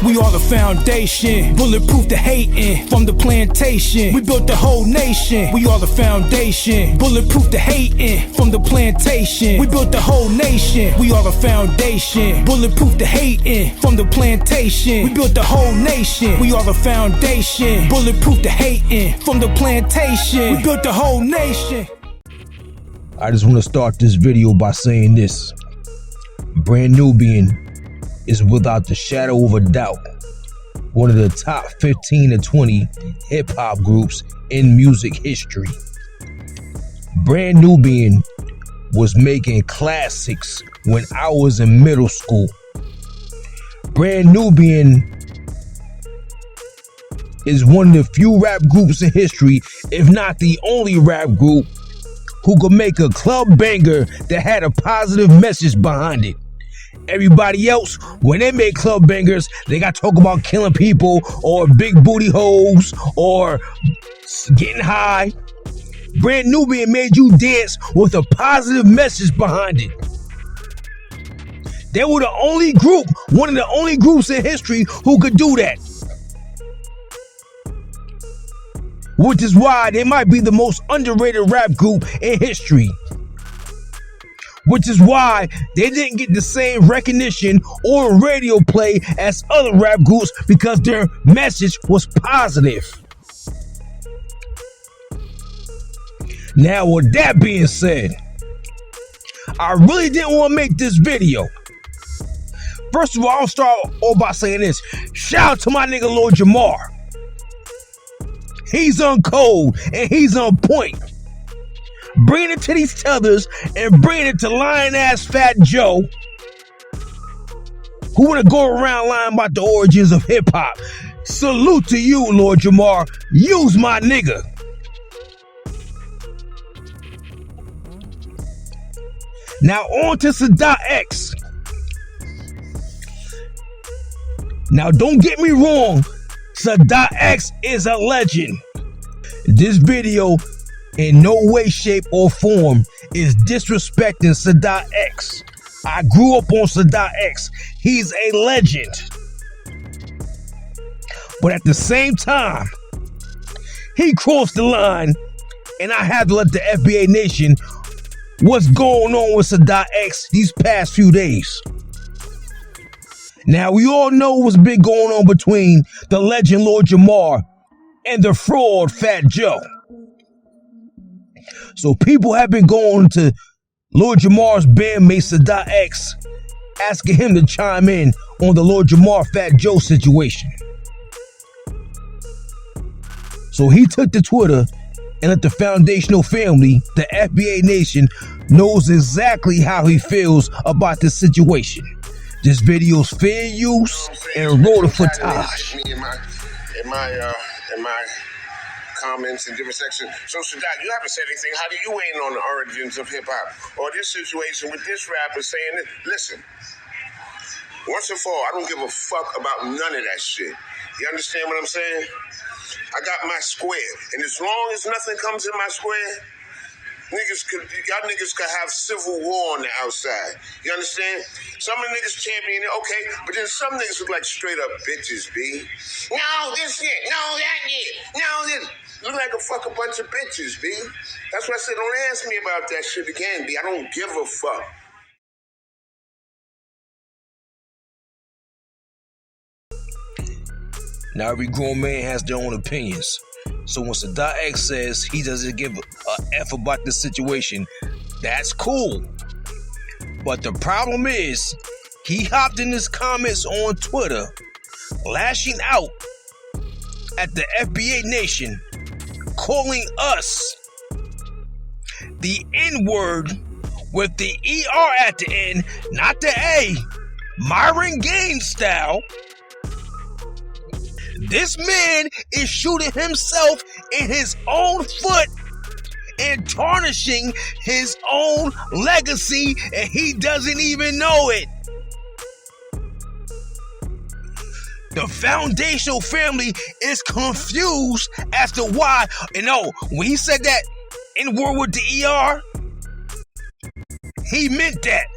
We are the foundation, bulletproof the hating. From the plantation, we built the whole nation. We are the foundation, bulletproof the hating. From the plantation, we built the whole nation. We are the foundation, bulletproof the hating. From the plantation, we built the whole nation. We are the foundation, bulletproof the hating. From the plantation, we built the whole nation. I just want to start this video by saying this. Brand Nubian is without the shadow of a doubt one of the top 15 to 20 hip-hop groups in music history. Brand Nubian was making classics when I was in middle school. Brand Nubian is one of the few rap groups in history, if not the only rap group, who could make a club banger that had a positive message behind it. Everybody else, when they make club bangers, they got to talk about killing people or big booty hoes or getting high. Brand Nubian made you dance with a positive message behind it. They were the only group, one of the only groups in history who could do that. Which is why they might be the most underrated rap group in history. Which is why they didn't get the same recognition or radio play as other rap groups, because their message was positive. Now, with that being said, I really didn't want to make this video. First of all, I'll start off by saying this. Shout out to my nigga Lord Jamar. He's on code and he's on point. Bringing it to these tethers and bringing it to lying ass Fat Joe, who want to go around lying about the origins of hip hop. Salute to you, Lord Jamar. Use my nigga. Now on to Sadat X. Now don't get me wrong, Sadat X is a legend. This video in no way, shape, or form is disrespecting Sadat X. I grew up on Sadat X. He's a legend. But at the same time, he crossed the line, and I had to let the F.B.A. Nation what's going on with Sadat X these past few days. Now, we all know what's been going on between the legend Lord Jamar and the fraud Fat Joe. So people have been going to Lord Jamar's bandmate Sadat X, asking him to chime in on the Lord Jamar Fat Joe situation. So he took to Twitter and let the foundational family, the F.B.A. Nation, knows exactly how he feels about this situation. This video's fair use and raw footage. In my comments in different sections. So Sadat, you haven't said anything. How do you weigh in on the origins of hip hop or this situation with this rapper saying it? Listen, once and for all, I don't give a fuck about none of that shit. You understand what I'm saying? I got my square, and as long as nothing comes in my square, y'all niggas could have civil war on the outside. You understand? Some of the niggas champion it, okay, but then some niggas look like straight up bitches, B. No, this shit, no, that shit, no, this. Look like a fucking bunch of bitches, B. That's why I said, don't ask me about that shit again, B. I don't give a fuck. Now, every grown man has their own opinions. So when Sadat X says he doesn't give a F about this situation, that's cool. But the problem is, he hopped in his comments on Twitter, lashing out at the F.B.A. Nation, calling us the N-word with the ER at the end, not the A, Myron Gaines style. This man is shooting himself in his own foot and tarnishing his own legacy, and he doesn't even know it. The foundational family is confused as to why. And no, when he said that N-word with the ER, he meant that.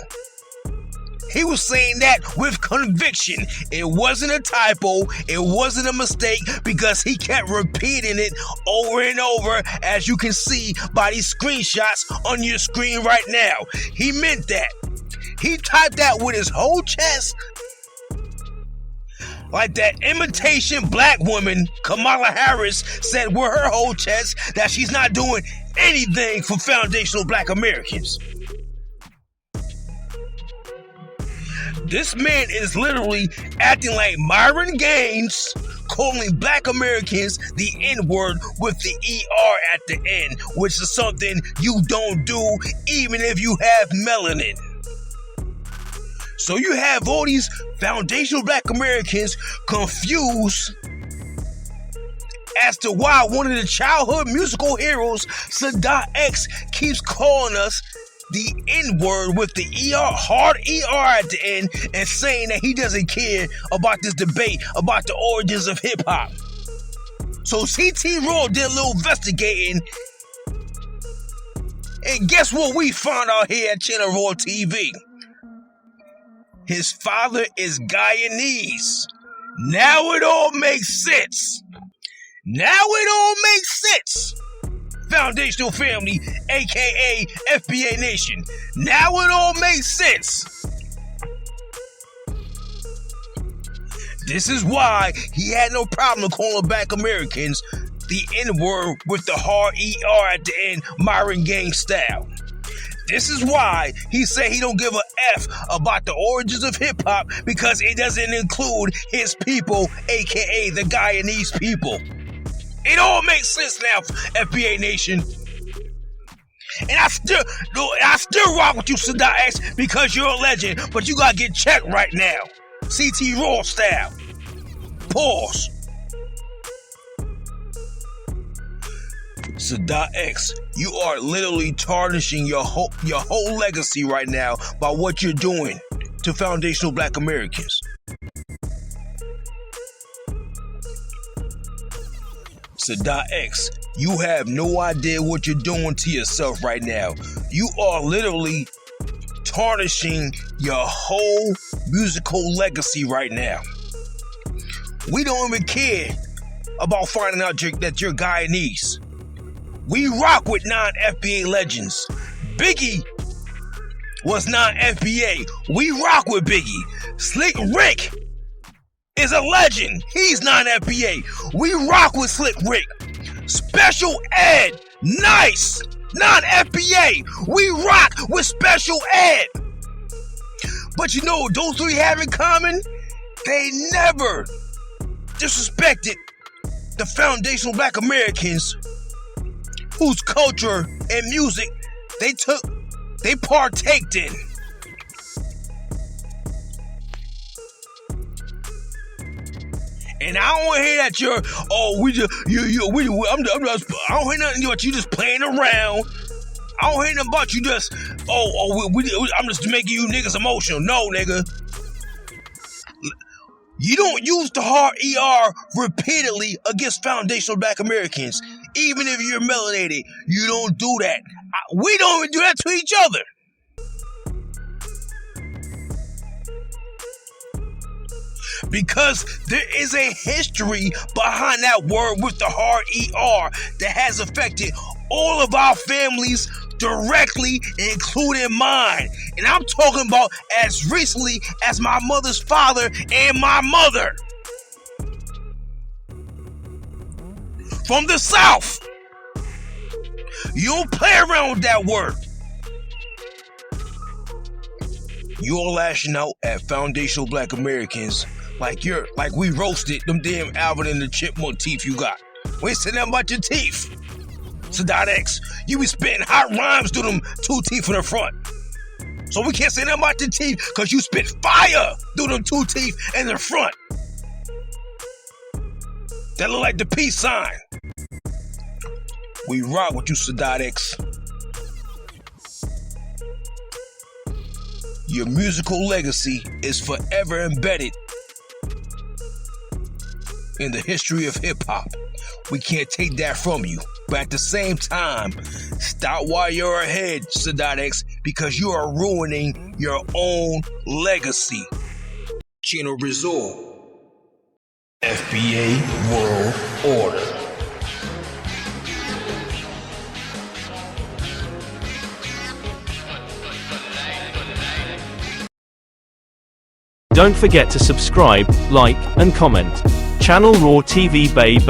He was saying that with conviction. It wasn't a typo. It wasn't a mistake, because he kept repeating it over and over, as you can see by these screenshots on your screen right now. He meant that. He typed that with his whole chest, like that imitation black woman Kamala Harris said with her whole chest that she's not doing anything for foundational black Americans. This man is literally acting like Myron Gaines, calling black Americans the N-word with the ER at the end, which is something you don't do even if you have melanin. So you have all these foundational black Americans confused as to why one of the childhood musical heroes, Sadat X, keeps calling us the N-word with the ER, hard ER at the end, and saying that he doesn't care about this debate about the origins of hip-hop. So CT Raw did a little investigating, and guess what we found out here at Channel Raw TV? His father is Guyanese. Now it all makes sense. Now it all makes sense. Foundational family, aka F.B.A. Nation. Now it all makes sense. This is why he had no problem calling black Americans the N-word with the hard ER at the end, Myron Gaines style. This is why he said he don't give a F about the origins of hip-hop, because it doesn't include his people, aka the Guyanese people. It all makes sense now, F.B.A. Nation. And I still rock with you, Sadat X, because you're a legend, but you gotta get checked right now. CT Raw style. Pause. Sadat X, you are literally tarnishing your whole legacy right now by what you're doing to foundational black Americans. Sadat X, you have no idea what you're doing to yourself right now. You are literally tarnishing your whole musical legacy right now. We don't even care about finding out that you're Guyanese. We rock with non-F.B.A. legends. Biggie was non-F.B.A. We rock with Biggie. Slick Rick is a legend. He's non-F.B.A. We rock with Slick Rick. Special Ed, nice. Non-F.B.A. We rock with Special Ed. But you know what those three have in common? They never disrespected the foundational black Americans whose culture and music they partaked in. And I don't want to hear that you're, I don't hear nothing about you just playing around. I don't hear nothing about you just, I'm just making you niggas emotional. No, nigga. You don't use the hard ER repeatedly against foundational black Americans. Even if you're melanated, you don't do that. We don't even do that to each other. Because there is a history behind that word with the hard ER that has affected all of our families directly, including mine. And I'm talking about as recently as my mother's father and my mother. From the South. You don't play around with that word. You all lashing out at foundational black Americans like we roasted them damn Alvin and the Chipmunk teeth you got. We ain't saying nothing about your teeth. Sadat X, you be spitting hot rhymes through them two teeth in the front. So we can't say nothing about your teeth because you spit fire through them two teeth in the front. That look like the peace sign. We rock with you, Sadat X. Your musical legacy is forever embedded in the history of hip-hop. We can't take that from you. But at the same time, stop while you're ahead, Sadat X, because you are ruining your own legacy. Chino Resort. F.B.A. World Order. Don't forget to subscribe, like, and comment. Channel Raw TV Bay.